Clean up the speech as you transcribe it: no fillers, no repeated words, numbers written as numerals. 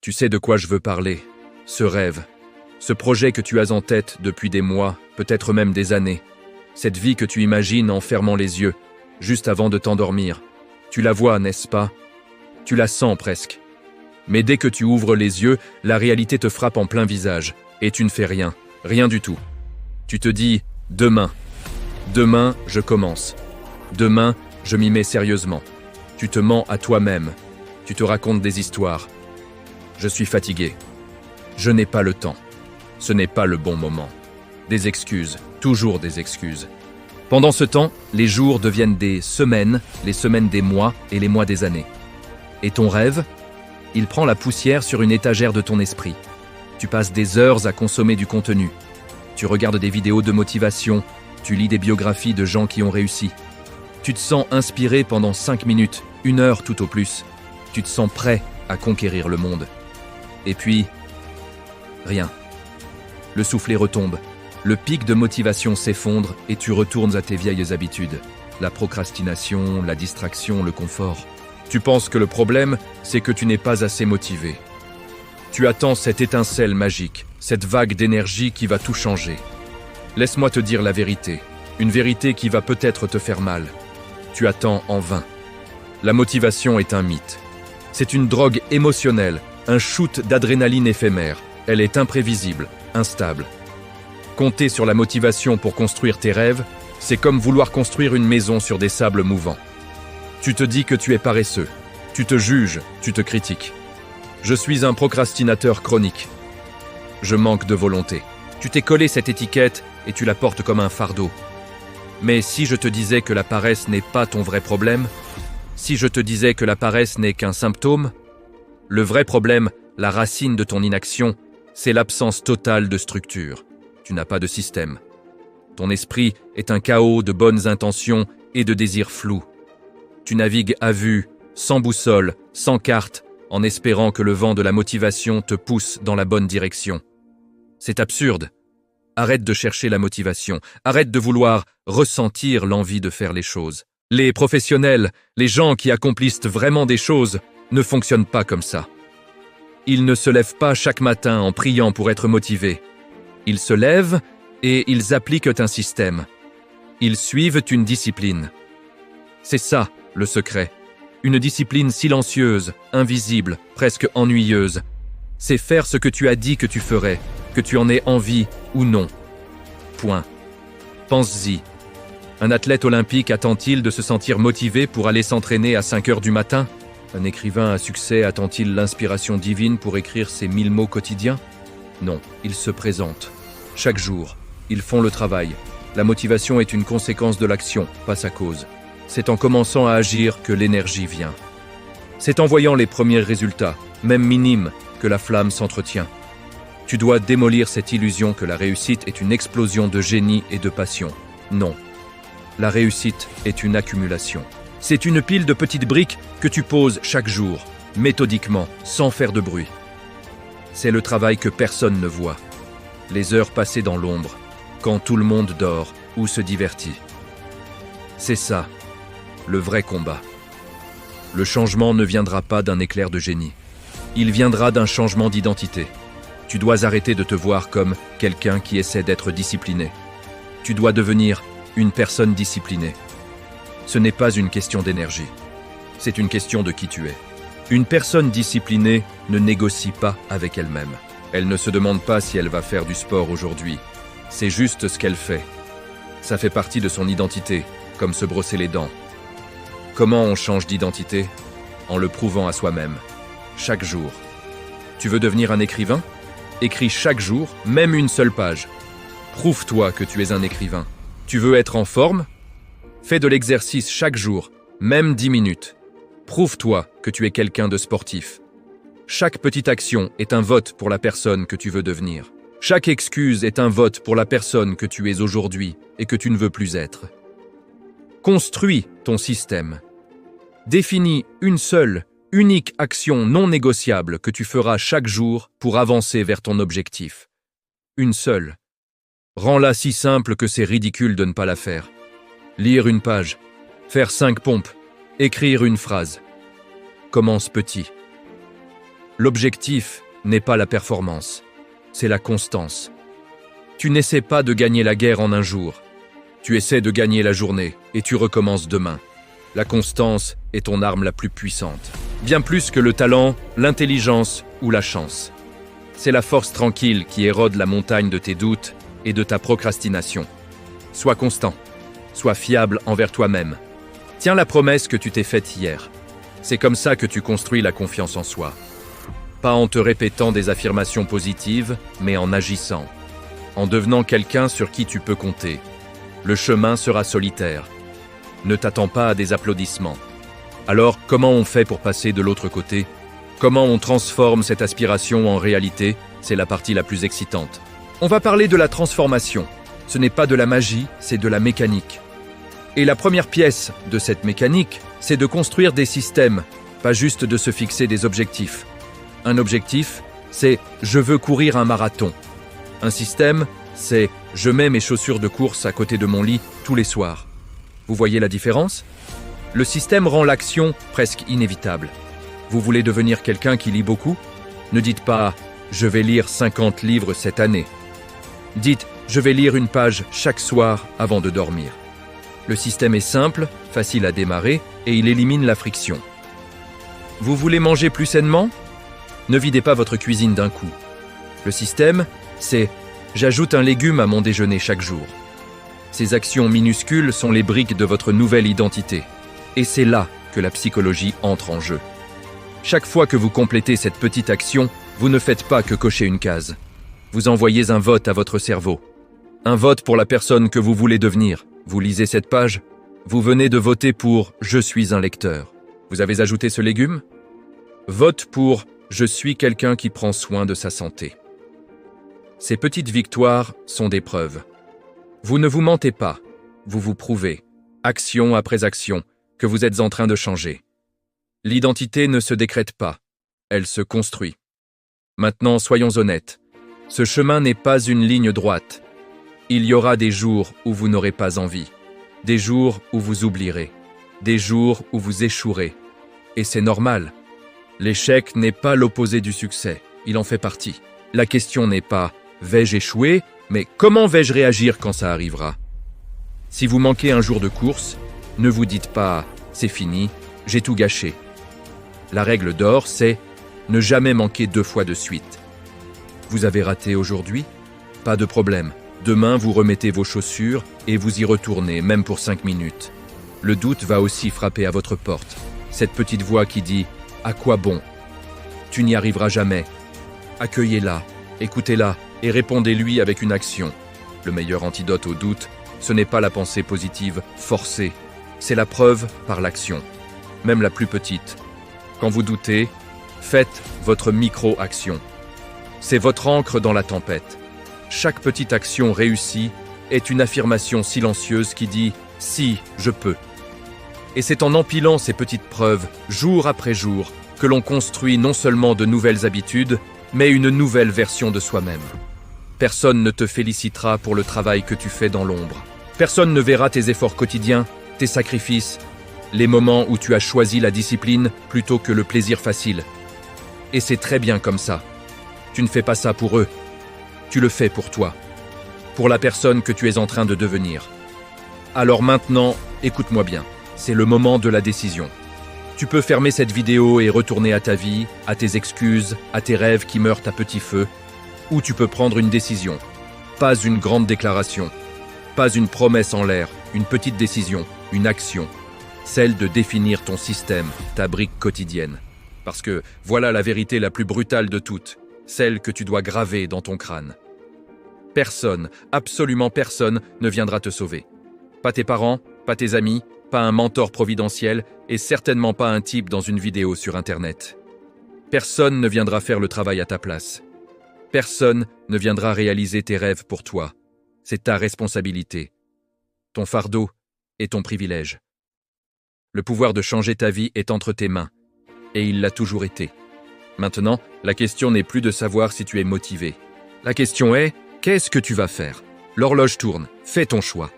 Tu sais de quoi je veux parler. Ce rêve, ce projet que tu as en tête depuis des mois, peut-être même des années. Cette vie que tu imagines en fermant les yeux, juste avant de t'endormir. Tu la vois, n'est-ce pas? Tu la sens presque. Mais dès que tu ouvres les yeux, la réalité te frappe en plein visage. Et tu ne fais rien, rien du tout. Tu te dis « demain ». Demain, je commence. Demain, je m'y mets sérieusement. Tu te mens à toi-même. Tu te racontes des histoires. Je suis fatigué. Je n'ai pas le temps. Ce n'est pas le bon moment. Des excuses, toujours des excuses. Pendant ce temps, les jours deviennent des semaines, les semaines des mois et les mois des années. Et ton rêve? Il prend la poussière sur une étagère de ton esprit. Tu passes des heures à consommer du contenu. Tu regardes des vidéos de motivation, tu lis des biographies de gens qui ont réussi. Tu te sens inspiré pendant 5 minutes, 1 heure tout au plus. Tu te sens prêt à conquérir le monde. Et puis, rien. Le soufflet retombe, le pic de motivation s'effondre et tu retournes à tes vieilles habitudes. La procrastination, la distraction, le confort. Tu penses que le problème, c'est que tu n'es pas assez motivé. Tu attends cette étincelle magique, cette vague d'énergie qui va tout changer. Laisse-moi te dire la vérité, une vérité qui va peut-être te faire mal. Tu attends en vain. La motivation est un mythe. C'est une drogue émotionnelle, un shoot d'adrénaline éphémère. Elle est imprévisible, instable. Compter sur la motivation pour construire tes rêves, c'est comme vouloir construire une maison sur des sables mouvants. Tu te dis que tu es paresseux. Tu te juges, tu te critiques. Je suis un procrastinateur chronique. Je manque de volonté. Tu t'es collé cette étiquette et tu la portes comme un fardeau. Mais si je te disais que la paresse n'est pas ton vrai problème, si je te disais que la paresse n'est qu'un symptôme, le vrai problème, la racine de ton inaction, c'est l'absence totale de structure. Tu n'as pas de système. Ton esprit est un chaos de bonnes intentions et de désirs flous. Tu navigues à vue, sans boussole, sans carte, en espérant que le vent de la motivation te pousse dans la bonne direction. C'est absurde. Arrête de chercher la motivation. Arrête de vouloir ressentir l'envie de faire les choses. Les professionnels, les gens qui accomplissent vraiment des choses, ne fonctionnent pas comme ça. Ils ne se lèvent pas chaque matin en priant pour être motivés. Ils se lèvent et ils appliquent un système. Ils suivent une discipline. C'est ça, le secret. Une discipline silencieuse, invisible, presque ennuyeuse. C'est faire ce que tu as dit que tu ferais, que tu en aies envie ou non. Point. Pense-y. Un athlète olympique attend-il de se sentir motivé pour aller s'entraîner à 5 heures du matin? Un écrivain à succès attend-il l'inspiration divine pour écrire ses 1000 mots quotidiens? Non, ils se présentent. Chaque jour, ils font le travail. La motivation est une conséquence de l'action, pas sa cause. C'est en commençant à agir que l'énergie vient. C'est en voyant les premiers résultats, même minimes, que la flamme s'entretient. Tu dois démolir cette illusion que la réussite est une explosion de génie et de passion. Non. La réussite est une accumulation. C'est une pile de petites briques que tu poses chaque jour, méthodiquement, sans faire de bruit. C'est le travail que personne ne voit. Les heures passées dans l'ombre, quand tout le monde dort ou se divertit. C'est ça, le vrai combat. Le changement ne viendra pas d'un éclair de génie. Il viendra d'un changement d'identité. Tu dois arrêter de te voir comme quelqu'un qui essaie d'être discipliné. Tu dois devenir une personne disciplinée. Ce n'est pas une question d'énergie. C'est une question de qui tu es. Une personne disciplinée ne négocie pas avec elle-même. Elle ne se demande pas si elle va faire du sport aujourd'hui. C'est juste ce qu'elle fait. Ça fait partie de son identité, comme se brosser les dents. Comment on change d'identité? En le prouvant à soi-même. Chaque jour. Tu veux devenir un écrivain? Écris chaque jour, même une seule page. Prouve-toi que tu es un écrivain. Tu veux être en forme? Fais de l'exercice chaque jour, même 10 minutes. Prouve-toi que tu es quelqu'un de sportif. Chaque petite action est un vote pour la personne que tu veux devenir. Chaque excuse est un vote pour la personne que tu es aujourd'hui et que tu ne veux plus être. Construis ton système. Définis une seule, unique action non négociable que tu feras chaque jour pour avancer vers ton objectif. Une seule. Rends-la si simple que c'est ridicule de ne pas la faire. Lire une page, faire 5 pompes, écrire une phrase. Commence petit. L'objectif n'est pas la performance, c'est la constance. Tu n'essaies pas de gagner la guerre en un jour. Tu essaies de gagner la journée et tu recommences demain. La constance est ton arme la plus puissante. Bien plus que le talent, l'intelligence ou la chance. C'est la force tranquille qui érode la montagne de tes doutes et de ta procrastination. Sois constant, sois fiable envers toi-même. Tiens la promesse que tu t'es faite hier. C'est comme ça que tu construis la confiance en soi. Pas en te répétant des affirmations positives, mais en agissant. En devenant quelqu'un sur qui tu peux compter. Le chemin sera solitaire. Ne t'attends pas à des applaudissements. Alors, comment on fait pour passer de l'autre côté? Comment on transforme cette aspiration en réalité? C'est la partie la plus excitante. On va parler de la transformation. Ce n'est pas de la magie, c'est de la mécanique. Et la première pièce de cette mécanique, c'est de construire des systèmes, pas juste de se fixer des objectifs. Un objectif, c'est « je veux courir un marathon ». Un système, c'est « je mets mes chaussures de course à côté de mon lit tous les soirs ». Vous voyez la différence? Le système rend l'action presque inévitable. Vous voulez devenir quelqu'un qui lit beaucoup? Ne dites pas « je vais lire 50 livres cette année ». Dites « je vais lire une page chaque soir avant de dormir ». Le système est simple, facile à démarrer et il élimine la friction. Vous voulez manger plus sainement? Ne videz pas votre cuisine d'un coup. Le système, c'est « j'ajoute un légume à mon déjeuner chaque jour ». Ces actions minuscules sont les briques de votre nouvelle identité. Et c'est là que la psychologie entre en jeu. Chaque fois que vous complétez cette petite action, vous ne faites pas que cocher une case. Vous envoyez un vote à votre cerveau. Un vote pour la personne que vous voulez devenir. Vous lisez cette page, vous venez de voter pour « Je suis un lecteur ». Vous avez ajouté ce légume? Vote pour « Je suis quelqu'un qui prend soin de sa santé ». Ces petites victoires sont des preuves. Vous ne vous mentez pas, vous vous prouvez, action après action, que vous êtes en train de changer. L'identité ne se décrète pas, elle se construit. Maintenant, soyons honnêtes, ce chemin n'est pas une ligne droite. Il y aura des jours où vous n'aurez pas envie, des jours où vous oublierez, des jours où vous échouerez. Et c'est normal. L'échec n'est pas l'opposé du succès, il en fait partie. La question n'est pas « vais-je échouer ?» mais comment vais-je réagir quand ça arrivera? Si vous manquez un jour de course, ne vous dites pas « c'est fini, j'ai tout gâché ». La règle d'or, c'est ne jamais manquer 2 fois de suite. Vous avez raté aujourd'hui? Pas de problème. Demain, vous remettez vos chaussures et vous y retournez, même pour 5 minutes. Le doute va aussi frapper à votre porte. Cette petite voix qui dit « à quoi bon ?» Tu n'y arriveras jamais. Accueillez-la, écoutez-la et répondez-lui avec une action. Le meilleur antidote au doute, ce n'est pas la pensée positive forcée, c'est la preuve par l'action, même la plus petite. Quand vous doutez, faites votre micro-action. C'est votre ancre dans la tempête. Chaque petite action réussie est une affirmation silencieuse qui dit « si, je peux ». Et c'est en empilant ces petites preuves, jour après jour, que l'on construit non seulement de nouvelles habitudes, mais une nouvelle version de soi-même. Personne ne te félicitera pour le travail que tu fais dans l'ombre. Personne ne verra tes efforts quotidiens, tes sacrifices, les moments où tu as choisi la discipline plutôt que le plaisir facile. Et c'est très bien comme ça. Tu ne fais pas ça pour eux. Tu le fais pour toi. Pour la personne que tu es en train de devenir. Alors maintenant, écoute-moi bien. C'est le moment de la décision. Tu peux fermer cette vidéo et retourner à ta vie, à tes excuses, à tes rêves qui meurent à petit feu. Ou tu peux prendre une décision. Pas une grande déclaration. Pas une promesse en l'air. Une petite décision. Une action. Celle de définir ton système, ta brique quotidienne. Parce que voilà la vérité la plus brutale de toutes. Celle que tu dois graver dans ton crâne. Personne, absolument personne, ne viendra te sauver. Pas tes parents, pas tes amis, pas un mentor providentiel et certainement pas un type dans une vidéo sur Internet. Personne ne viendra faire le travail à ta place. Personne ne viendra réaliser tes rêves pour toi. C'est ta responsabilité, ton fardeau et ton privilège. Le pouvoir de changer ta vie est entre tes mains, et il l'a toujours été. Maintenant, la question n'est plus de savoir si tu es motivé. La question est, qu'est-ce que tu vas faire? L'horloge tourne, fais ton choix.